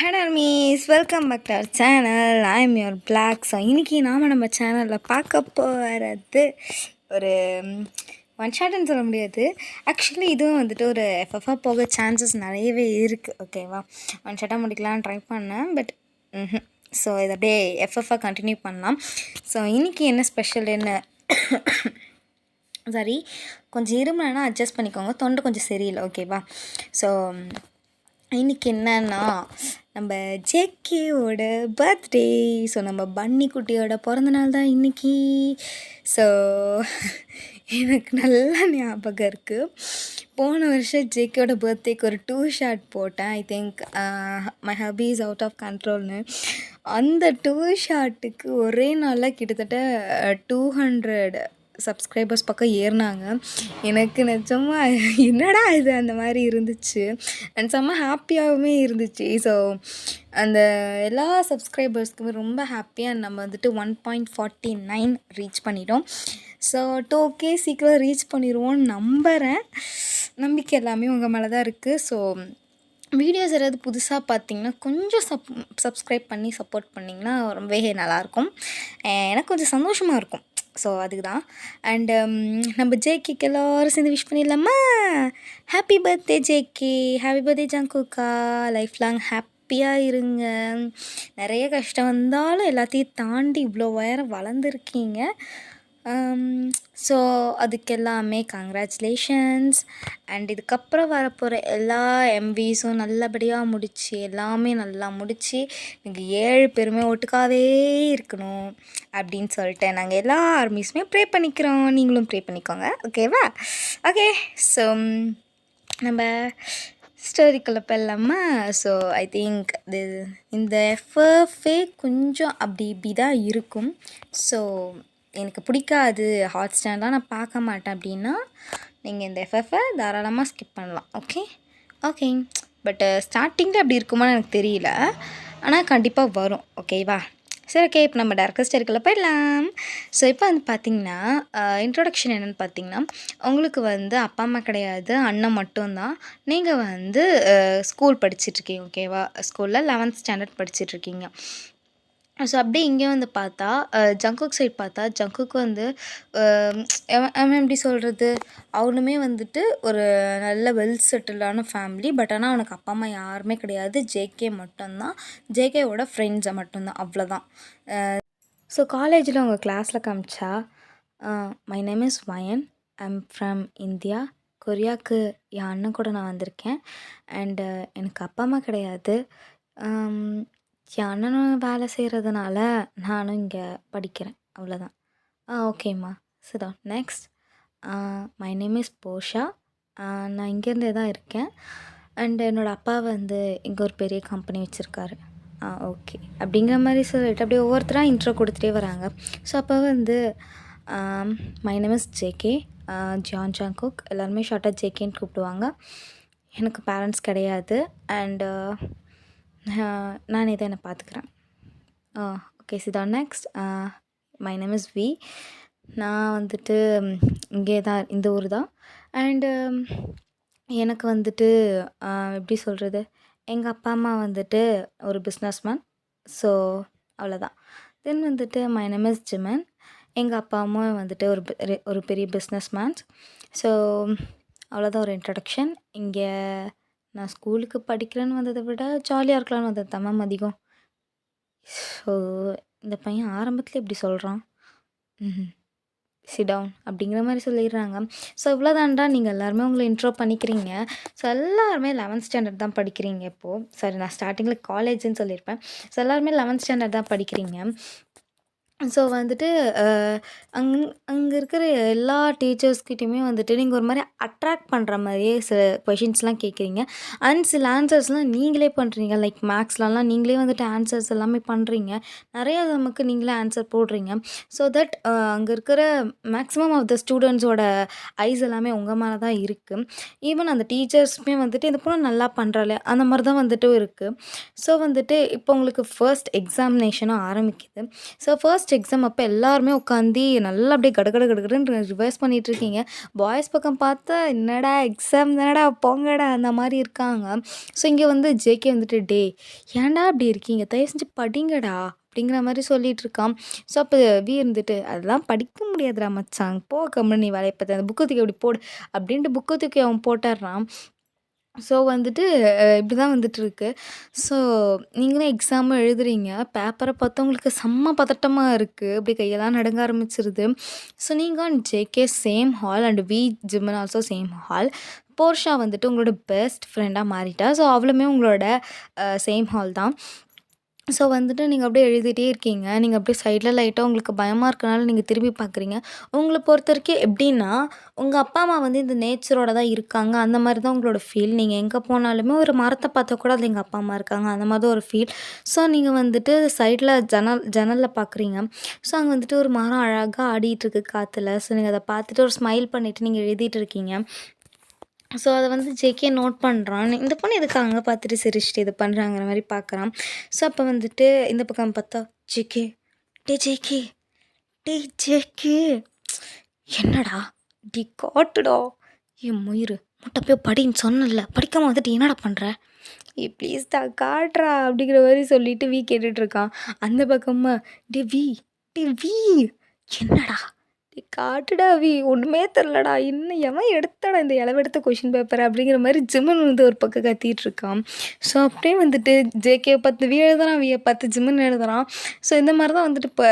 Hello மீஸ், welcome back to our channel. I am your blog. So இன்றைக்கி நாம் நம்ம சேனலில் பார்க்க போகிறது ஒரு ஒன் ஷாட்னு சொல்ல முடியாது. ஆக்சுவலி இதுவும் வந்துட்டு ஒரு எஃப்எஃபாக போக சான்சஸ் நிறையவே இருக்குது. ஓகேவா, ஒன் ஷாட்டாக முடிக்கலான்னு ட்ரை பண்ணேன், பட் ஸோ இதை அப்படியே எஃப்எஃபாக கண்டினியூ பண்ணலாம். ஸோ இன்றைக்கி என்ன ஸ்பெஷல், என்ன சாரி கொஞ்சம் இருமலைனா அட்ஜஸ்ட் பண்ணிக்கோங்க, தொண்டை கொஞ்சம் சரியில்லை. ஓகேவா, ஸோ இன்றைக்கி என்னன்னா நம்ம ஜேகேவோட பர்த்டே. ஸோ நம்ம பன்னி குட்டியோட பிறந்தநாள் தான் இன்றைக்கி. ஸோ எனக்கு நல்லா ஞாபகம் இருக்குது, போன வருஷம் ஜேகேவோட பர்த்டேக்கு ஒரு 2 ஷாட் போட்டேன். I think my hubby is out of கண்ட்ரோல்னு. அந்த 2 ஷாட்டுக்கு ஒரே நாளில் கிட்டத்தட்ட 200 சப்ஸ்கிரைபர்ஸ் பக்கம் ஏறினாங்க. எனக்கு நிஜமாக என்னடா இது அந்த மாதிரி இருந்துச்சு, அண்ட் செம்ம ஹாப்பியாகவுமே இருந்துச்சு. ஸோ அந்த எல்லா சப்ஸ்கிரைபர்ஸ்க்குமே ரொம்ப ஹாப்பியாக நம்ம வந்துட்டு 1.49 ரீச் பண்ணிட்டோம். ஸோ 2K சீக்கிரம் ரீச் பண்ணிடுவோன்னு நம்புகிறேன். நம்பிக்கை எல்லாமே உங்கள் மேலே தான் இருக்குது. ஸோ வீடியோஸ் ஏதாவது புதுசாக பார்த்தீங்கன்னா கொஞ்சம் சப்ஸ்கிரைப் பண்ணி சப்போர்ட் பண்ணிங்கன்னா ரொம்பவே நல்லாயிருக்கும், எனக்கு கொஞ்சம் சந்தோஷமாக இருக்கும். ஸோ அதுக்கு தான். அண்டு நம்ம ஜேகேக்கு எல்லோரும் சேர்ந்து விஷ் பண்ணிடலாமா? Happy birthday JK, happy birthday ஜங்குக்கா, லைஃப் லாங் ஹாப்பியாக இருங்க. நிறைய கஷ்டம் வந்தாலும் எல்லாத்தையும் தாண்டி இவ்வளோ உயரம் வளர்ந்துருக்கீங்க. ஸோ அதுக்கு எல்லாமே கங்க்ராச்சுலேஷன்ஸ். அண்ட் இதுக்கப்புறம் வரப்போகிற எல்லா எம்விஸும் நல்லபடியாக முடித்து எல்லாமே நல்லா முடித்து நீங்கள் 7 பேருமே ஒட்டுக்காவே இருக்கணும் அப்படின்னு சொல்லிட்டு நாங்கள் எல்லா ஆர்மிஸுமே ப்ரே பண்ணிக்கிறோம். நீங்களும் ப்ரே பண்ணிக்கோங்க, ஓகேவா? ஓகே, ஸோ நம்ம ஸ்டோரிக்குள்ளே போயிடலாமா? ஸோ ஐ திங்க் இந்த எஃப்எஃபே கொஞ்சம் அப்படி இப்படி தான் இருக்கும். ஸோ எனக்கு பிடிக்காது, ஹாட் ஸ்டார்லாம் நான் பார்க்க மாட்டேன் அப்படின்னா நீங்கள் இந்த எஃப்எஃபை தாராளமாக ஸ்கிப் பண்ணலாம். ஓகே ஓகே, பட் ஸ்டார்டிங்கில் அப்படி இருக்குமான்னு எனக்கு தெரியல, ஆனால் கண்டிப்பாக வரும். ஓகேவா, சரி ஓகே, இப்போ நம்ம டேரக்டர் ஸ்டோரிக்குள்ளே போயிடலாம். ஸோ இப்போ வந்து பார்த்திங்கன்னா இன்ட்ரொடக்ஷன் என்னென்னு பார்த்திங்கன்னா, உங்களுக்கு வந்து அப்பா அம்மா கிடையாது, அண்ணன் மட்டும்தான். நீங்கள் வந்து ஸ்கூல் படிச்சிட்ருக்கீங்க. ஓகேவா, ஸ்கூலில் 11th ஸ்டாண்டர்ட் படிச்சிட்ருக்கீங்க. ஸோ அப்படியே இங்கே வந்து பார்த்தா ஜங்குக் சைட் பார்த்தா ஜங்குக்கு வந்து அவன் எப்படி சொல்கிறது, அவனுமே வந்துட்டு ஒரு நல்ல வெல் செட்டில்டான ஃபேமிலி. பட் ஆனால் அவனுக்கு அப்பா அம்மா யாருமே கிடையாது, ஜேகே மட்டும்தான், ஜேகேவோட ஃப்ரெண்ட்ஸை மட்டும்தான், அவ்வளோதான். ஸோ காலேஜில் அவங்க கிளாஸில் காமிச்சா, மை நேம் இஸ் வயன், ஐம் ஃப்ரம் இந்தியா, கொரியாவுக்கு என் அண்ணன் கூட நான் வந்திருக்கேன். அண்டு எனக்கு அப்பா அம்மா கிடையாது, என் அண்ணனும் வேலை செய்கிறதுனால நானும் இங்கே படிக்கிறேன், அவ்வளோதான். ஓகேம்மா, sit down. Next, my name is Posha, நான் இங்கேருந்தே தான் இருக்கேன். அண்டு என்னோடய அப்பா வந்து இங்கே ஒரு பெரிய கம்பெனி வச்சுருக்காரு. ஓகே அப்படிங்கிற மாதிரி சொல்லிட்டு அப்படியே ஒவ்வொருத்தராக இன்ட்ரோ கொடுத்துட்டே வராங்க. ஸோ அப்போ வந்து my name is JK, John Jungkook, எல்லாருமே ஷார்ட்டாக ஜேகேன்னு கூப்பிடுவாங்க. எனக்கு பேரண்ட்ஸ் கிடையாது, அண்டு நானே தான் என்னை பார்த்துக்கிறேன். ஓகே, சிதான். Next, my name is V, நான் வந்துட்டு இங்கே தான், இந்த ஊர் தான். அண்டு எனக்கு வந்துட்டு எப்படி சொல்கிறது, எங்கள் அப்பா அம்மா வந்துட்டு ஒரு பிஸ்னஸ்மேன். ஸோ அவ்வளோதான். தென் வந்துட்டு மை நேம் இஸ் ஜிமன், எங்கள் அப்பா அம்மா வந்துட்டு ஒரு பெரிய பிஸ்னஸ்மேன்ஸ். ஸோ அவ்வளோதான் ஒரு இன்ட்ரடக்ஷன். இங்கே நான் ஸ்கூலுக்கு படிக்கிறேன்னு வந்ததை விட ஜாலியாக இருக்கலான்னு வந்தது தான் அதிகம். ஸோ இந்த பையன் ஆரம்பத்தில் இப்படி சொல்கிறான், சிட் டவுன் அப்படிங்கிற மாதிரி சொல்லிடுறாங்க. ஸோ இவ்வளோதான்டா, நீங்கள் எல்லாருமே உங்களை இன்ட்ரோ பண்ணிக்கிறீங்க. ஸோ எல்லாருமே 11th ஸ்டாண்டர்ட் தான் படிக்கிறீங்க இப்போது. சாரி, நான் ஸ்டார்டிங்கில் காலேஜுன்னு சொல்லியிருப்பேன். ஸோ எல்லாருமே 11th ஸ்டாண்டர்ட் தான் படிக்கிறீங்க. ஸோ வந்துட்டு அங்கே இருக்கிற எல்லா டீச்சர்ஸ்கிட்டையுமே வந்துட்டு நீங்கள் ஒரு மாதிரி அட்ராக்ட் பண்ணுற மாதிரியே சில கொஷின்ஸ்லாம் கேட்குறீங்க, அண்ட் சில ஆன்சர்ஸ்லாம் நீங்களே பண்ணுறீங்க. லைக் மேக்ஸ்லலாம் நீங்களே வந்துட்டு ஆன்சர்ஸ் எல்லாமே பண்ணுறீங்க, நிறையா நமக்கு நீங்களே ஆன்சர் போடுறீங்க. ஸோ தட் அங்கே இருக்கிற மேக்ஸிமம் ஆஃப் த ஸ்டூடெண்ட்ஸோட ஐஸ் எல்லாமே உங்கள் மேலே தான் இருக்குது. ஈவன் அந்த டீச்சர்ஸுமே வந்துட்டு இந்த பொண்ணு நல்லா பண்ணுறாளே அந்த மாதிரி தான் வந்துட்டு இருக்குது. ஸோ வந்துட்டு இப்போ உங்களுக்கு ஃபர்ஸ்ட் எக்ஸாமினேஷனும் ஆரம்பிக்குது. ஸோ ஃபர்ஸ்ட் லாஸ்ட் எக்ஸாம் அப்போ எல்லாருமே உட்காந்து நல்லா அப்படியே கடகடன்னு ரிவர்ஸ் பண்ணிகிட்ருக்கீங்க. பாய்ஸ் பக்கம் பார்த்தா என்னடா எக்ஸாம் தானடா போங்கடா அந்த மாதிரி இருக்காங்க. ஸோ இங்கே வந்து ஜேகே வந்துட்டு டே ஏன்டா இப்படி இருக்கீங்க, தயவு செஞ்சு படிங்கடா அப்படிங்கிற மாதிரி சொல்லிட்டு இருக்கான். ஸோ அப்போ வி இருந்துட்டு அதெல்லாம் படிக்க முடியாதுடா மச்சான், போ கம்முன்னு நீ வேலையை பார்த்து அந்த புக்கை தூக்கி அப்படி போடு அப்படின்ட்டு புக்கை தூக்கி அவன் போட்டுடுறான். ஸோ வந்துட்டு இப்படி தான் வந்துட்டுருக்கு. ஸோ நீங்களும் எக்ஸாமும் எழுதுறீங்க. பேப்பரை பார்த்தா உங்களுக்கு செம்ம பதட்டமாக இருக்குது. அப்படி கையெல்லாம் நடுங்க ஆரம்பிச்சிருது. ஸோ நீங்கள் and JK same hall and V Jimin also same hall. போர்ஷா வந்துட்டு உங்களோட பெஸ்ட் ஃப்ரெண்டாக மாறிட்டா. ஸோ அவளுமே உங்களோட சேம் ஹால் தான். ஸோ வந்துட்டு நீங்கள் அப்படியே எழுதிட்டே இருக்கீங்க. நீங்கள் அப்படியே சைடில் லைட்டாக உங்களுக்கு பயமாக இருக்கனால நீங்கள் திரும்பி பார்க்குறீங்க. உங்களை பொறுத்த வரைக்கும் எப்படின்னா, உங்கள் அப்பா அம்மா வந்து இந்த நேச்சரோட தான் இருக்காங்க. அந்த மாதிரி தான் உங்களோட ஃபீல். நீங்கள் எங்கே போனாலுமே ஒரு மரத்தை பார்த்தா கூட அதில் எங்கள் அப்பா அம்மா இருக்காங்க. அந்த மாதிரி தான் ஒரு ஃபீல். ஸோ நீங்கள் வந்துட்டு சைடில் ஜன்னலில் பார்க்குறீங்க. ஸோ அங்கே வந்துட்டு ஒரு மரம் அழகாக ஆடிட்டுருக்கு காற்றுல. ஸோ நீங்கள் அதை பார்த்துட்டு ஒரு ஸ்மைல் பண்ணிவிட்டு நீங்கள் எழுதிட்டு இருக்கீங்க. ஸோ அதை வந்து ஜேகே நோட் பண்ணுறான். இந்த பொண்ணு எதுக்கு அங்கே பார்த்துட்டு சிரிச்சிட்டு இது பண்ணுறாங்கிற மாதிரி பார்க்குறான். ஸோ அப்போ வந்துட்டு இந்த பக்கம் பார்த்தா ஜேகே ஜேகே ஜேகே என்னடா டி காட்டுடா என் முயிரு முட்டை போய் படின்னு சொன்னல, படிக்காமல் வந்துட்டு என்னடா பண்ணுற, ப்ளீஸ்டா காட்டுறா அப்படிங்கிற மாதிரி சொல்லிட்டு வி கேட்டுட்ருக்கான். அந்த பக்கமாக வி என்னடா காட்டுடா வி ஒன்றுமே தெரிலடா, இன்னும் எவன் எடுத்தாடா இந்த இளவெடுத்த கொஷின் பேப்பர் அப்படிங்கிற மாதிரி ஜிம்மன் வந்து ஒரு பக்கம் கத்திட்டு இருக்கான். ஸோ அப்படியே வந்துட்டு ஜேகே 10 வி எழுதுறான், வியை 10 ஜிம்மன் எழுதுறான். ஸோ இந்த மாதிரி தான் வந்துட்டு இப்போ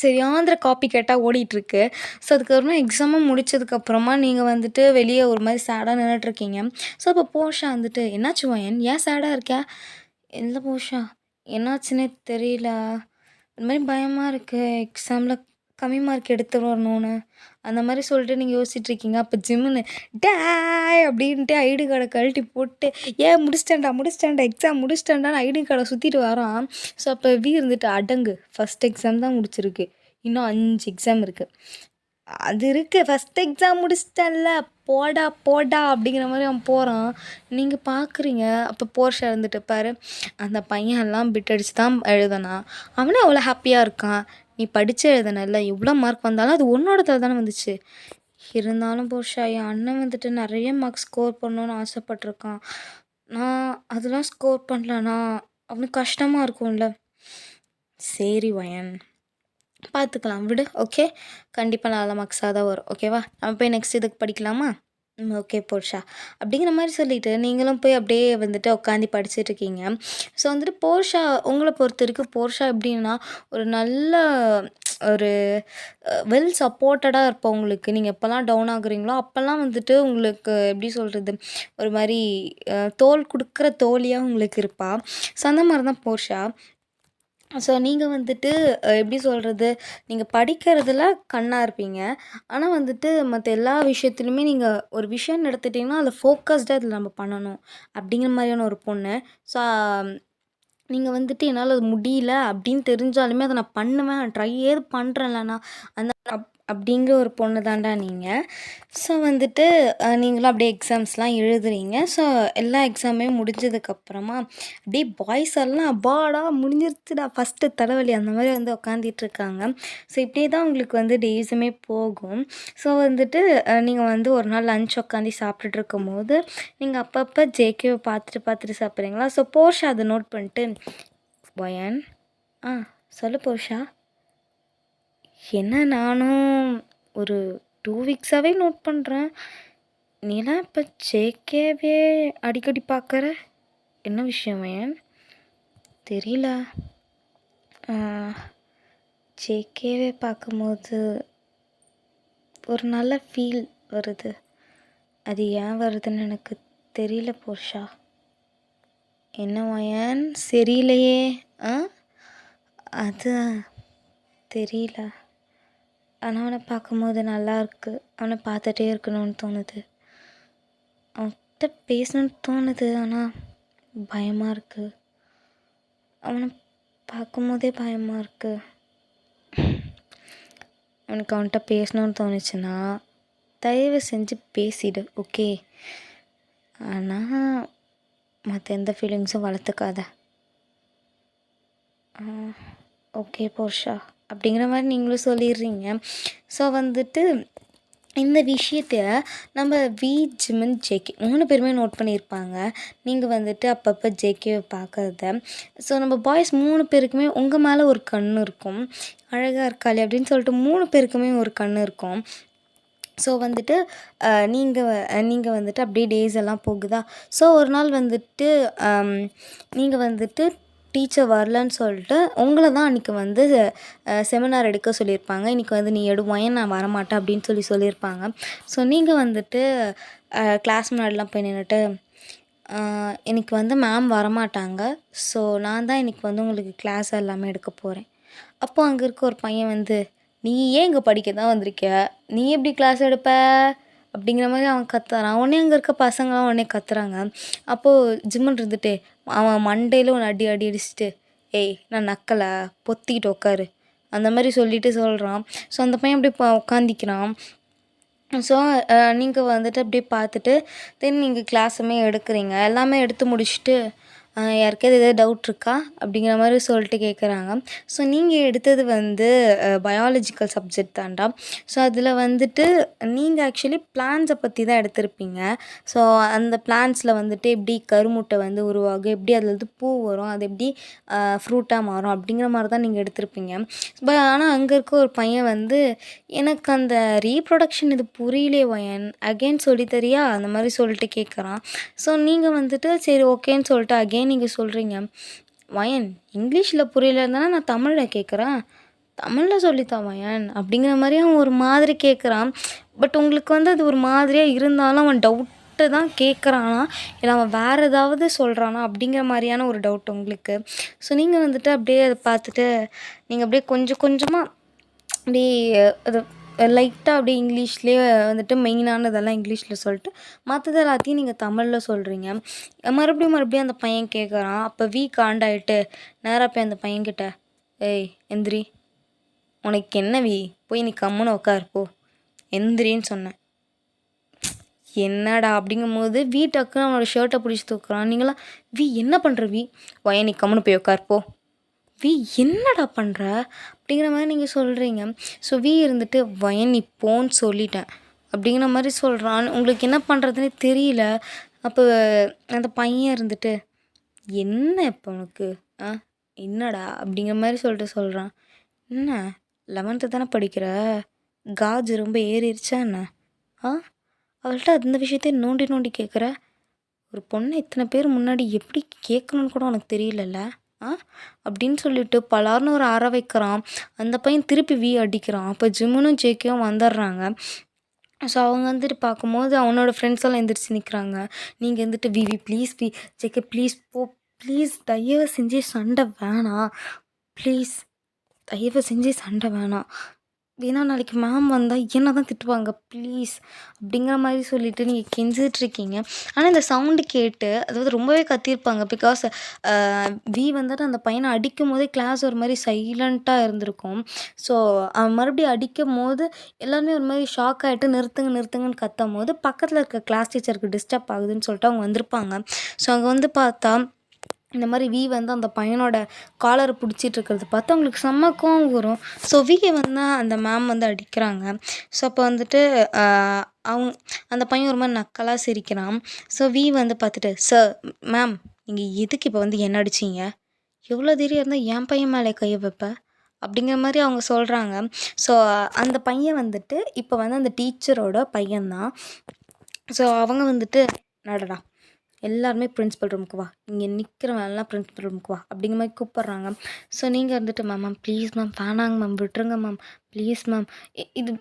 சரியாந்திர காப்பி கேட்டால் ஓடிட்டுருக்கு. ஸோ அதுக்கப்புறமா எக்ஸாமும் முடிச்சதுக்கப்புறமா நீங்கள் வந்துட்டு வெளியே ஒரு மாதிரி சேடாக நின்றுட்டுருக்கீங்க. ஸோ அப்போ போஷா வந்துட்டு என்னாச்சு வயன், ஏன் சேடாக இருக்க? இல்லை போஷா என்னாச்சுன்னே தெரியல, இந்த மாதிரி பயமாக இருக்குது, எக்ஸாமில் கம்மி மார்க் எடுத்து வரணும்னு அந்த மாதிரி சொல்லிட்டு நீங்கள் யோசிச்சுட்ருக்கீங்க. அப்போ ஜிம்முன்னு டேய் அப்படின்ட்டு ஐடி கார்டை கழட்டி போட்டு ஏன் முடிச்சிட்டேன்டா எக்ஸாம் முடிச்சிட்டேன்டான்னு ஐடி கார்டை சுற்றிட்டு வரான். ஸோ அப்போ வி இருந்துட்டு அடங்கு, ஃபஸ்ட் எக்ஸாம் தான் முடிச்சிருக்கு, இன்னும் 5 எக்ஸாம் இருக்குது, அது இருக்குது, ஃபஸ்ட் எக்ஸாம் முடிச்சிட்டேன்ல போடா அப்படிங்கிற மாதிரி அவன் போகிறான். நீங்கள் பார்க்குறீங்க. அப்போ போர்ஷா இருந்துட்டு பாரு, அந்த பையன்லாம் பிட் அடிச்சு தான் எழுதுனான், அவனே அவ்வளோ ஹாப்பியாக இருக்கான், நீ படித்து எழுதுனல்ல, எவ்வளோ மார்க் வந்தாலும் அது உன்னோடத்துல தானே வந்துச்சு. இருந்தாலும் போர்ஷா என் அண்ணன் வந்துட்டு நிறைய மார்க் ஸ்கோர் பண்ணணுன்னு ஆசைப்பட்ருக்கான், நான் அதெல்லாம் ஸ்கோர் பண்ணலண்ணா, அவனுக்கு கஷ்டமாக இருக்கும்ல. சரி வயன் பார்த்துக்கலாம் விடு, ஓகே, கண்டிப்பாக நல்ல மார்க்ஸாக தான் வரும், ஓகேவா, நம்ம போய் நெக்ஸ்ட் இதுக்கு படிக்கலாமா? ஓகே போர்ஷா அப்படிங்கிற மாதிரி சொல்லிவிட்டு நீங்களும் போய் அப்படியே வந்துட்டு உட்காந்து படிச்சுட்ருக்கீங்க. ஸோ வந்துட்டு போர்ஷா உங்களை பொறுத்த வரைக்கும் போர்ஷா எப்படின்னா ஒரு நல்ல ஒரு வெல் சப்போர்ட்டடாக இருப்போம் உங்களுக்கு. நீங்கள் எப்போல்லாம் டவுன் ஆகுறீங்களோ அப்போல்லாம் வந்துட்டு உங்களுக்கு எப்படி சொல்கிறது, ஒரு மாதிரி தோள் கொடுக்குற தோழியாக உங்களுக்கு இருப்பா. ஸோ அந்த மாதிரி தான் போர்ஷா. ஸோ நீங்கள் வந்துட்டு எப்படி சொல்கிறது, நீங்கள் படிக்கிறதுல கண்ணாக இருப்பீங்க, ஆனால் வந்துட்டு மற்ற எல்லா விஷயத்துலையுமே நீங்கள் ஒரு விஷயம் எடுத்துட்டிங்கன்னா அதில் ஃபோக்கஸ்டாக இதில் நம்ம பண்ணணும் அப்படிங்கிற மாதிரியான ஒரு பொண்ணு. ஸோ நீங்கள் வந்துட்டு என்னால் அது முடியல அப்படின்னு தெரிஞ்சாலுமே அதை நான் பண்ணுவேன், ட்ரை ஏது பண்ணுறேன்லண்ணா அந்த அப்படிங்கிற ஒரு பொண்ணு தான்டா நீங்கள். ஸோ வந்துட்டு நீங்களும் அப்படியே எக்ஸாம்ஸ்லாம் எழுதுறீங்க. ஸோ எல்லா எக்ஸாமே முடிஞ்சதுக்கப்புறமா அப்படியே பாய்ஸ் எல்லாம் அப்பாடா முடிஞ்சிருச்சுடா ஃபஸ்ட்டு தலைவலி அந்த மாதிரி வந்து உட்காந்துட்ருக்காங்க. ஸோ இப்படியே தான் உங்களுக்கு வந்து டேஸுமே போகும். ஸோ வந்துட்டு நீங்கள் வந்து ஒரு நாள் லன்ச் உட்காந்து சாப்பிட்டுட்டு இருக்கும்போது நீங்கள் அப்பப்போ ஜேகேவை பார்த்துட்டு சாப்பிட்றீங்களா. ஸோ போர்ஷா அதை நோட் பண்ணிட்டு வயன் சொல்லு போர்ஷா, என்ன நானும் ஒரு 2 வீக்ஸாகவே நோட் பண்ணுறேன், நீலாம் இப்போ ஜேகேவே அடிக்கடி பார்க்குற, என்ன விஷயம் வயன்? தெரியல, ஜேகேவே பார்க்கும்போது ஒரு நல்ல ஃபீல் வருது, அது ஏன் வருதுன்னு எனக்கு தெரியல போர்ஷா. என்ன வயன் சரியில்லையே? அது தெரியல, ஆனால் அவனை பார்க்கும்போது நல்லா இருக்குது, அவனை பார்த்துட்டே இருக்கணும்னு தோணுது, அவன்கிட்ட பேசணுன்னு தோணுது, ஆனால் பயமாக இருக்குது, அவனை பார்க்கும்போதே பயமாக இருக்குது. எனக்கு அவன்கிட்ட பேசணுன்னு தோணுச்சுன்னா தயவு செஞ்சு பேசிடு, ஓகே, ஆனால் மற்ற எந்த ஃபீலிங்ஸும் வளர்த்துக்காத. ஓகே போர்ஷா அப்படிங்கிற மாதிரி நீங்களும் சொல்லிடுறீங்க. ஸோ வந்துட்டு இந்த விஷயத்த நம்ம வி, ஜிமின், ஜேகே 3 பேருமே நோட் பண்ணியிருப்பாங்க. நீங்கள் வந்துட்டு அப்பப்போ ஜேகேவை பார்க்கறத. ஸோ நம்ம பாய்ஸ் 3 பேருக்குமே உங்கள் மேலே ஒரு கண் இருக்கும். அழகாக இருக்காளே அப்படின்னு சொல்லிட்டு 3 பேருக்குமே ஒரு கண் இருக்கும். ஸோ வந்துட்டு நீங்கள் வந்துட்டு அப்படியே டேஸ் எல்லாம் போகுதா. ஸோ ஒரு நாள் வந்துட்டு நீங்கள் வந்துட்டு டீச்சர் வரலன்னு சொல்லிட்டு உங்களை தான் அன்றைக்கி வந்து செமினார் எடுக்க சொல்லியிருப்பாங்க. இன்றைக்கி வந்து நீ எடுவாயேன், நான் வரமாட்டேன் அப்படின்னு சொல்லியிருப்பாங்க. ஸோ நீங்கள் வந்துட்டு கிளாஸ் முன்னாடிலாம் போய் நின்றுட்டு இன்னைக்கு வந்து மேம் வரமாட்டாங்க. ஸோ நான் தான் இன்றைக்கி வந்து உங்களுக்கு கிளாஸ் எல்லாமே எடுக்க போகிறேன். அப்போது அங்கே இருக்க ஒரு பையன் வந்து, நீ ஏன் இங்கே படிக்க தான் வந்திருக்க, நீ எப்படி கிளாஸ் எடுப்ப அப்படிங்கிற மாதிரி அவன் கத்துறான். உடனே அங்கே இருக்க பசங்களாம் உடனே கத்துறாங்க. அப்போது ஜிம்மன் இருந்துட்டு அவன் மண்டையில் ஒன்று அடிச்சுட்டு, ஏய் நான் நக்கலை, பொத்திக்கிட்டு உட்காரு அந்த மாதிரி சொல்லிட்டு சொல்கிறான். ஸோ அந்த பையன் அப்படியே உட்காந்திக்கிறான். ஸோ நீங்கள் வந்துட்டு அப்படியே பார்த்துட்டு தென் நீங்கள் கிளாஸுமே எடுக்கிறீங்க. எல்லாமே எடுத்து முடிச்சுட்டு யாருக்காவது எதாவது டவுட் இருக்கா அப்படிங்கிற மாதிரி சொல்லிட்டு கேட்குறாங்க. ஸோ நீங்கள் எடுத்தது வந்து பயாலஜிக்கல் சப்ஜெக்ட் தான்டா. ஸோ அதில் வந்துட்டு நீங்கள் ஆக்சுவலி பிளான்ஸை பற்றி தான் எடுத்திருப்பீங்க. ஸோ அந்த பிளான்ஸில் வந்துட்டு எப்படி கருமுட்டை வந்து உருவாகும், எப்படி அதில் வந்து பூ வரும், அது எப்படி ஃப்ரூட்டாக மாறும் அப்படிங்கிற மாதிரி தான் நீங்கள் எடுத்திருப்பீங்க. ஆனால் அங்கே இருக்க ஒரு பையன் வந்து, எனக்கு அந்த ரீப்ரொடக்ஷன் இது புரியலே வயன், அகெயின் சொல்லித்தரியா அந்த மாதிரி சொல்லிட்டு கேட்குறான். ஸோ நீங்கள் வந்துட்டு சரி ஓகேன்னு சொல்லிட்டு அகெயின் நீங்கள் சொல்கிறீங்க, வயன் இங்கிலீஷில் புரியலன்னா நான் தமிழில் கேட்குறேன், தமிழில் சொல்லித்தா வயன் அப்படிங்கிற மாதிரி அவன் ஒரு மாதிரி கேட்குறான். பட் உங்களுக்கு வந்து அது ஒரு மாதிரியாக இருந்தாலும் அவன் டவுட்டு தான் கேட்குறானா இல்லை அவன் வேறு ஏதாவது சொல்கிறானா அப்படிங்கிற மாதிரியான ஒரு டவுட் உங்களுக்கு. ஸோ நீங்கள் வந்துட்டு அப்படியே அதை பார்த்துட்டு நீங்கள் அப்படியே கொஞ்சம் கொஞ்சமாக அப்படியே அது லைட்டாக அப்படியே இங்கிலீஷ்லேயே வந்துட்டு மெயினானதெல்லாம் இங்கிலீஷில் சொல்லிட்டு மற்றது எல்லாத்தையும் நீங்கள் தமிழில் சொல்கிறீங்க. மறுபடியும் அந்த பையன் கேட்குறான். அப்போ காண்டாயிட்டு நேராக போய் அந்த பையன்கிட்ட, ஏய் எந்திரி, உனக்கு என்ன போய் நீ கம்முன்னு உட்காருப்போ, எந்திரின்னு சொன்னேன். என்னடா அப்படிங்கும்போது டக்குன்னு அவனோட ஷர்ட்டை பிடிச்சி தூக்குறான். நீங்களாம் என்ன பண்ணுற வயன் நீ கம்முன்னு போய் உட்காருப்போ, என்னடா பண்ணுற அப்படிங்கிற மாதிரி நீங்கள் சொல்கிறீங்க. ஸோ இருந்துட்டு வயன் நீ போன்னு சொல்லிட்டேன் அப்படிங்கிற மாதிரி சொல்கிறான். உங்களுக்கு என்ன பண்ணுறதுனே தெரியல. அப்போ அந்த பையன் இருந்துட்டு, என்ன இப்போ உனக்கு என்னடா அப்படிங்கிற மாதிரி சொல்கிறான். என்ன 11th தானே படிக்கிற, காஜு ரொம்ப ஏறிடுச்சா என்ன? அவள்கிட்ட அந்த விஷயத்த நோண்டி நோண்டி கேட்குற. ஒரு பொண்ணை இத்தனை பேர் முன்னாடி எப்படி கேட்கணுன்னு கூட உனக்கு தெரியலல்ல அப்படின்னு சொல்லிட்டு பலார்னு ஒரு அற வைக்கிறான். அந்த பையன் திருப்பி அடிக்கிறான். அப்போ ஜிம்முனும் ஜேகேவும் வந்துடுறாங்க. ஸோ அவங்க வந்துட்டு பார்க்கும்போது அவனோட ஃப்ரெண்ட்ஸ் எல்லாம் எந்திரிச்சு நிற்கிறாங்க. நீங்கள் வந்துட்டு ப்ளீஸ் ஜேகே ப்ளீஸ் போ, ப்ளீஸ் தயவு செஞ்சு சண்டை வேணாம், ப்ளீஸ் தயவு செஞ்சு சண்டை வேணாம், ஏன்னா நாளைக்கு மேம் வந்தால் என்ன தான் திட்டுவாங்க ப்ளீஸ் அப்படிங்கிற மாதிரி சொல்லிவிட்டு நீங்கள் கெஞ்சிட்ருக்கீங்க. ஆனால் இந்த சவுண்டு கேட்டு அதாவது ரொம்பவே கத்தியிருப்பாங்க. பிகாஸ் வந்துட்டு அந்த பையனை அடிக்கும் போதே கிளாஸ் ஒரு மாதிரி சைலண்ட்டாக இருந்திருக்கும். ஸோ அவன் மறுபடியும் அடிக்கும் போது எல்லாருமே ஒரு மாதிரி ஷாக் ஆகிட்டு நிறுத்துங்கன்னு கத்தும் போது பக்கத்தில் இருக்க கிளாஸ் டீச்சருக்கு டிஸ்டர்ப் ஆகுதுன்னு சொல்லிட்டு அவங்க வந்திருப்பாங்க. ஸோ அங்கே வந்து பார்த்தா இந்த மாதிரி வந்து அந்த பையனோட காலரை பிடிச்சிட்டு இருக்கிறது பார்த்து அவங்களுக்கு செம்ம கோவம் வரும். ஸோ வந்து அந்த மேம் வந்து அடிக்கிறாங்க. ஸோ அப்போ வந்துட்டு அவங்க அந்த பையன் ஒரு மாதிரி நக்கலாக சிரிக்கிறான். ஸோ வந்து பார்த்துட்டு, சார் மேம் நீங்கள் எதுக்கு இப்போ வந்து என்ன அடிச்சிங்க, எவ்வளோ தைரியம் இருந்தால் என் பையன் மேலே கையை வைப்ப அப்படிங்கிற மாதிரி அவங்க சொல்கிறாங்க. ஸோ அந்த பையன் வந்துட்டு இப்போ வந்து அந்த டீச்சரோட பையன்தான். ஸோ அவங்க வந்துட்டு நடடா எல்லாருமே பிரின்ஸிபல் ரூமுக்கு வா, இங்கே நிற்கிறவெல்லாம் பிரின்ஸிபல் ரூமுக்கு வா அப்படிங்கிற மாதிரி கூப்பிட்றாங்க. ஸோ நீங்கள் வந்துட்டு மேம் ப்ளீஸ் மேம் வேணாங்க மேம் விட்டுருங்க மேம் ப்ளீஸ் மேம், இது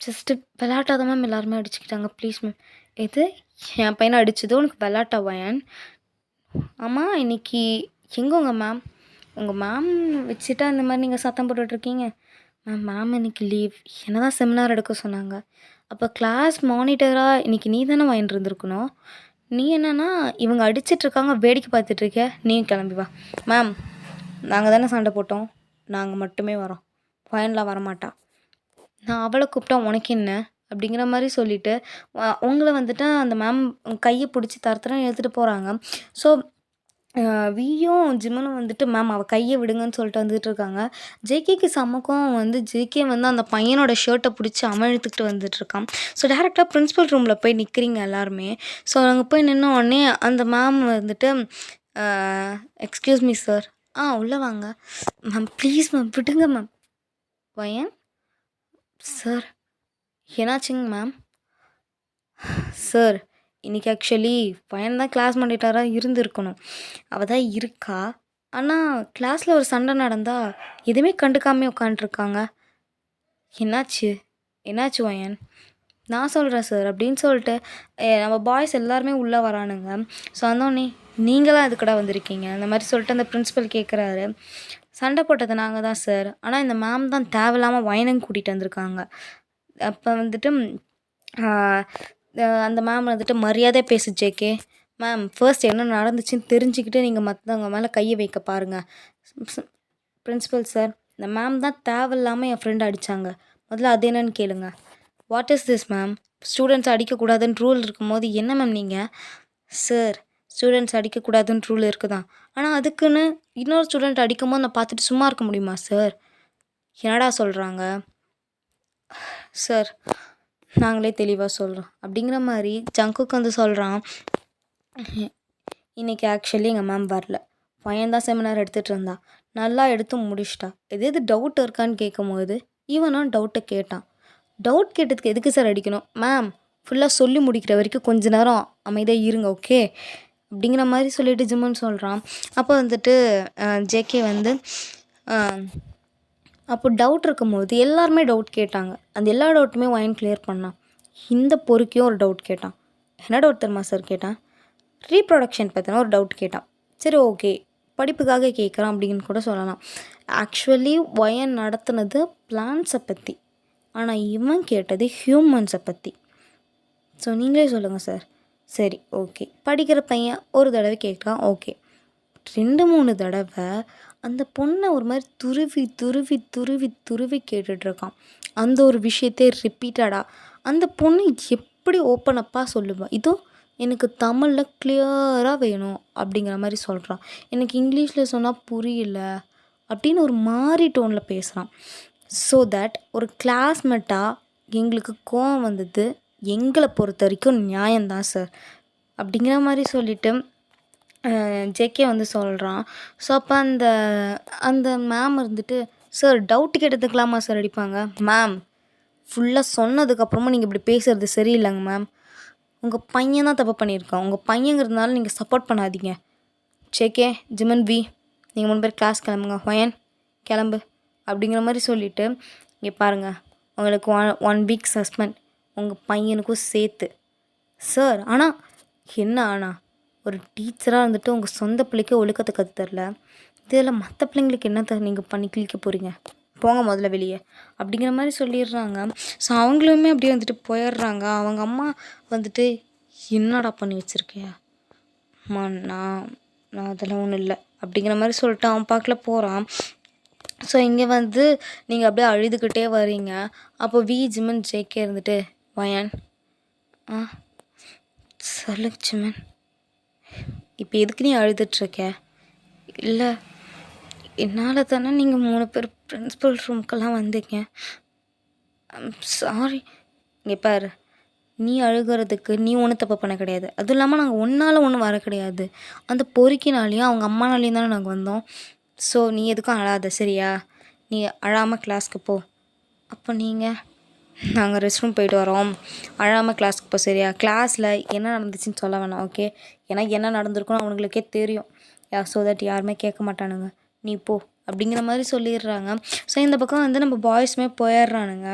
ஜஸ்ட்டு விளாட்டாத மேம் எல்லாருமே அடிச்சுக்கிட்டாங்க ப்ளீஸ் மேம். இது என் பையனை அடிச்சது உனக்கு விளாட்டா வயன்? ஆமாம் இன்னைக்கு எங்கே உங்கள் மேம் வச்சுட்டா இந்த மாதிரி நீங்கள் சத்தம் போட்டுட்ருக்கீங்க? மேம் இன்னைக்கு லீவ், என்ன தான் செமினார் எடுக்க சொன்னாங்க. அப்போ கிளாஸ் மானிட்டராக இன்றைக்கி நீ தானே வாங்கிட்டு இருந்திருக்கணும். நீ என்னன்னா இவங்க அடிச்சிட்ருக்காங்க வேடிக்கை பார்த்துட்ருக்க, நீயும் கிளம்பி வா. மேம் நாங்கள் தானே சண்டை போட்டோம், நாங்கள் மட்டுமே வரோம், ஃபைனலாக வரமாட்டா, நான் அவளை கூப்பிட்டா உனக்கு என்ன அப்படிங்கிற மாதிரி சொல்லிவிட்டு உங்களை வந்துட்டு அந்த மேம் கையை பிடிச்சி தரத்துறேன்னு எடுத்துகிட்டு போகிறாங்க. ஸோ வியும் ஜிம்மனும் வந்துட்டு மேம் அவள் கையை விடுங்கன்னு சொல்லிட்டு வந்துட்டு இருக்காங்க. ஜேகேக்கு செம்ம கோவம் வந்து ஜேகே வந்து அந்த பையனோட ஷர்ட்டை பிடிச்சி அவன் இழுத்துக்கிட்டு வந்துட்டுருக்கான். ஸோ டேரெக்டாக பிரின்சிபல் ரூமில் போய் நிற்கிறீங்க எல்லாருமே. ஸோ அங்கே போய் நின்ன உடனே அந்த மேம் வந்துட்டு எக்ஸ்கியூஸ் மீ சார், உள்ளே வாங்க மேம், ப்ளீஸ் மேம் விடுங்க மேம். பையன் சார் என்னாச்சுங்க மேம்? சார் இன்றைக்கி ஆக்சுவலி பையன் தான் கிளாஸ் மானிட்டராக இருந்திருக்கணும். அவள் தான் இருக்கா. ஆனால் கிளாஸில் ஒரு சண்டை நடந்தால் எதுவுமே கண்டுக்காமே உட்காண்ட்ருக்காங்க. என்னாச்சு என்னாச்சு பையன்? நான் சொல்கிறேன் சார் அப்படின்னு சொல்லிட்டு நம்ம பாய்ஸ் எல்லாருமே உள்ளே வரானுங்க. ஸோ வந்தோடனே நீங்களாம் எதுக்குடா வந்திருக்கீங்க அந்த மாதிரி சொல்லிட்டு அந்த பிரின்ஸிபல் கேட்குறாரு. சண்டை போட்டது நாங்கள் தான் சார், ஆனால் இந்த மேம் தான் தேவையில்லாமல் வயனுங்க கூட்டிகிட்டு வந்திருக்காங்க. அப்போ வந்துட்டு அந்த மேம் வந்துட்டு மரியாதையாக பேசு ஜேகே. மேம் ஃபர்ஸ்ட் என்ன நடந்துச்சுன்னு தெரிஞ்சுக்கிட்டு நீங்கள் மற்றவங்க மேலே கையை வைக்க பாருங்கள். பிரின்சிபல் சார், இந்த மேம் தான் தேவையில்லாமல் என் ஃப்ரெண்டை அடித்தாங்க. முதல்ல அது என்னன்னு கேளுங்க. What is this ma'am? Students அடிக்கக்கூடாதுன்னு ரூல் இருக்கும்போது என்ன மேம் நீங்கள்? சார் ஸ்டூடெண்ட்ஸ் அடிக்கக்கூடாதுன்னு ரூல் இருக்குதான், ஆனால் அதுக்குன்னு இன்னொரு ஸ்டூடெண்ட் அடிக்கும்போது நான் பார்த்துட்டு சும்மா இருக்க முடியுமா சார்? என்னடா சொல்கிறாங்க சார்? நாங்களே தெளிவாக சொல்கிறோம் அப்படிங்கிற மாதிரி ஜங்குக்கு வந்து சொல்கிறான். இன்றைக்கி ஆக்சுவலி எங்கள் மேம் வரல, பையன்தான் செமினார் எடுத்துகிட்டு இருந்தா, நல்லா எடுத்து முடிச்சிட்டா. எது டவுட் இருக்கான்னு கேட்கும்போது இவனும் டவுட்டை கேட்டான். டவுட் கேட்டதுக்கு எதுக்கு சார் அடிக்கணும்? மேம் ஃபுல்லாக சொல்லி முடிக்கிற வரைக்கும் கொஞ்ச நேரம் அமைதியாக இருங்க ஓகே அப்படிங்கிற மாதிரி சொல்லிட்டு ஜிம்முன்னு சொல்கிறான். அப்போ வந்துட்டு ஜேகே வந்து அப்போ டவுட் இருக்கும்போது எல்லாருமே டவுட் கேட்டாங்க. அந்த எல்லா டவுட்டுமே ஒயின் கிளியர் பண்ணான். இந்த பொறுக்கியும் ஒரு டவுட் கேட்டான். என்ன டவுட் தெரியுமா சார் கேட்டான்? ரீப்ரொடக்ஷன் பற்றின ஒரு டவுட் கேட்டான். சரி ஓகே, படிப்புக்காக கேட்குறான் அப்படின்னு கூட சொல்லலாம். ஆக்சுவலி ஒயன் நடத்துனது பிளான்ஸை பற்றி, ஆனால் இவன் கேட்டது ஹியூமன்ஸை பற்றி. ஸோ நீங்களே சொல்லுங்கள் சார். சரி ஓகே, படிக்கிற பையன் ஒரு தடவை கேட்குறான் ஓகே. 2-3 தடவை அந்த பொண்ணை ஒரு மாதிரி துருவி துருவி துருவி துருவி கேட்டுட்ருக்கான். அந்த ஒரு விஷயத்தை ரிப்பீட்டடாக அந்த பொண்ணு எப்படி ஓப்பன் அப்பாக சொல்லுவாள், இதோ எனக்கு தமிழில் கிளியராக வேணும் அப்படிங்கிற மாதிரி சொல்கிறான். எனக்கு இங்கிலீஷில் சொன்னால் புரியல அப்படின்னு ஒரு மாதிரி டோனில் பேசுகிறான். ஸோ தட் ஒரு கிளாஸ்மேட்டாக எங்களுக்கு கோவம் வந்தது, எங்களை பொறுத்த வரைக்கும் நியாயம்தான் சார் அப்படிங்கிற மாதிரி சொல்லிவிட்டு ஜேகே வந்து சொல்கிறான். ஸோ அப்போ அந்த மேம் இருந்துட்டு, சார் டவுட் கேட்டதுக்கலாமா சார் அடிப்பாங்க? மேம் ஃபுல்லாக சொன்னதுக்கப்புறமா நீங்கள் இப்படி பேசுகிறது சரியில்லைங்க மேம். உங்கள் பையன் தான் தப்பு பண்ணியிருக்கான், உங்கள் பையங்கிறதுனால நீங்கள் சப்போர்ட் பண்ணாதீங்க. ஜேகே, ஜிமன், வி நீங்கள் 3 பேர் கிளாஸ் கிளம்புங்க, வயன் கிளம்பு அப்படிங்கிற மாதிரி சொல்லிவிட்டு, இங்கே பாருங்கள் உங்களுக்கு 1 வீக் சஸ்பெண்ட், உங்கள் பையனுக்கும் சேர்த்து. சார் ஆனால் என்ன ஆனால் ஒரு டீச்சராக இருந்துட்டு உங்கள் சொந்த பிள்ளைக்கு ஒழுக்கத்தை கற்றுத்தரல, இதில் மற்ற பிள்ளைங்களுக்கு என்னத்தை நீங்கள் பண்ணி கிழிக்க போகிறீங்க, போங்க முதல்ல வெளியே அப்படிங்கிற மாதிரி சொல்லிடுறாங்க. ஸோ அவங்களுமே அப்படியே வந்துட்டு போயிடுறாங்க. அவங்க அம்மா வந்துட்டு என்னடா பண்ணி வச்சுருக்கியா? அம்மா நான் அதெல்லாம் ஒன்றும் இல்லை அப்படிங்கிற மாதிரி சொல்லிட்டு அவன் பார்க்கல போகிறான். ஸோ இங்கே வந்து நீங்கள் அப்படியே அழுதுகிட்டே வரீங்க. அப்போ வி, ஜிமன், ஜேகே இருந்துட்டு, வயன் சொல்லுங்க ஜிமன், இப்போ எதுக்கு நீ அழுதுட்ருக்க? இல்லை என்னால் தானே நீங்கள் 3 பேர் பிரின்சிபல் ரூம்க்கெல்லாம் வந்தீங்க, சாரி. இங்கே பாரு, நீ அழுகிறதுக்கு நீ ஒன்றும் தப்பு பண்ண கிடையாது. அதுவும் இல்லாமல் நாங்கள் ஒன்றும் வர கிடையாது, அந்த பொறுக்கினாலையும் அவங்க அம்மானாலையும் தானே நாங்கள் வந்தோம். ஸோ நீ எதுக்கும் அழாத சரியா? நீ அழாமல் கிளாஸ்க்கு போ. அப்போ நீங்கள் நாங்கள் ரெஸ்ட் ரூம் போயிட்டு வரோம், அழாமல் கிளாஸ்க்கு போ சரியா? கிளாஸில் என்ன நடந்துச்சுன்னு சொல்ல வேணாம் ஓகே? ஏன்னா என்ன நடந்திருக்குன்னு அவங்களுக்கே தெரியும். ஸோ தட் யாருமே கேட்க மாட்டானுங்க, நீ போ அப்படிங்கிற மாதிரி சொல்லிடுறாங்க. ஸோ இந்த பக்கம் வந்து நம்ம பாய்ஸுமே போயிடுறானுங்க.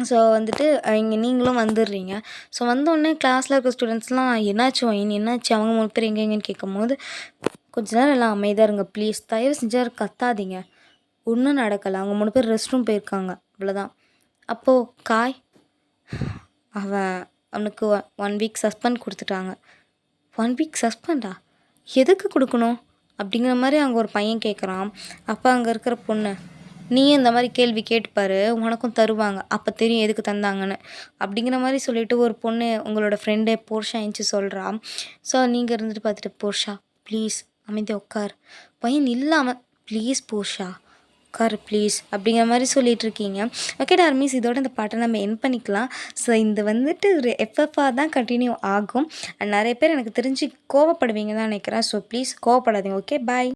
ஸோ வந்துட்டு இங்கே நீங்களும் வந்துடுறீங்க. ஸோ வந்தோடனே கிளாஸில் இருக்க ஸ்டூடெண்ட்ஸ்லாம் என்னாச்சு வயின், என்னாச்சு, அவங்க 3 பேர் எங்கெங்கன்னு கேட்கும்போது, கொஞ்ச நேரம் எல்லாம் அமைதியாக இருங்க ப்ளீஸ், தயவு செஞ்சால் கத்தாதீங்க, ஒன்றும் நடக்கலை, அவங்க 3 பேர் ரெஸ்ட் ரூம் போயிருக்காங்க அவ்வளோதான். அப்போது காய் அவனுக்கு 1 வீக் சஸ்பெண்ட் கொடுத்துட்டாங்க. 1 வீக் சஸ்பெண்டா? எதுக்கு கொடுக்கணும் அப்படிங்கிற மாதிரி அங்கே ஒரு பையன் கேட்குறான். அப்போ அங்கே இருக்கிற பொண்ணு, நீயும் இந்த மாதிரி கேள்வி கேட்டுப்பாரு, உனக்கும் தருவாங்க, அப்போ தெரியும் எதுக்கு தந்தாங்கன்னு அப்படிங்கிற மாதிரி சொல்லிவிட்டு ஒரு பொண்ணு உங்களோட ஃப்ரெண்டே போர்ஷா எழுந்துச்சி சொல்கிறா. ஸோ நீங்கள் இருந்துட்டு பார்த்துட்டு, போர்ஷா ப்ளீஸ் அமைதியாக உட்கார், பையன் இல்லாமல் ப்ளீஸ் போஷா உட்காரு ப்ளீஸ் அப்படிங்கிற மாதிரி சொல்லிகிட்ருக்கீங்க. ஓகே டார்மிஸ், இதோட இந்த பாட்டை நம்ம என் பண்ணிக்கலாம். ஸோ இது வந்துட்டு ஒரு எஃப்எஃப்ஆர் தான் கண்டினியூ ஆகும். நிறைய பேர் எனக்கு தெரிஞ்சு கோவப்படுவீங்க தான் நினைக்கிறேன். ஸோ ப்ளீஸ் கோவப்படாதீங்க. Okay bye.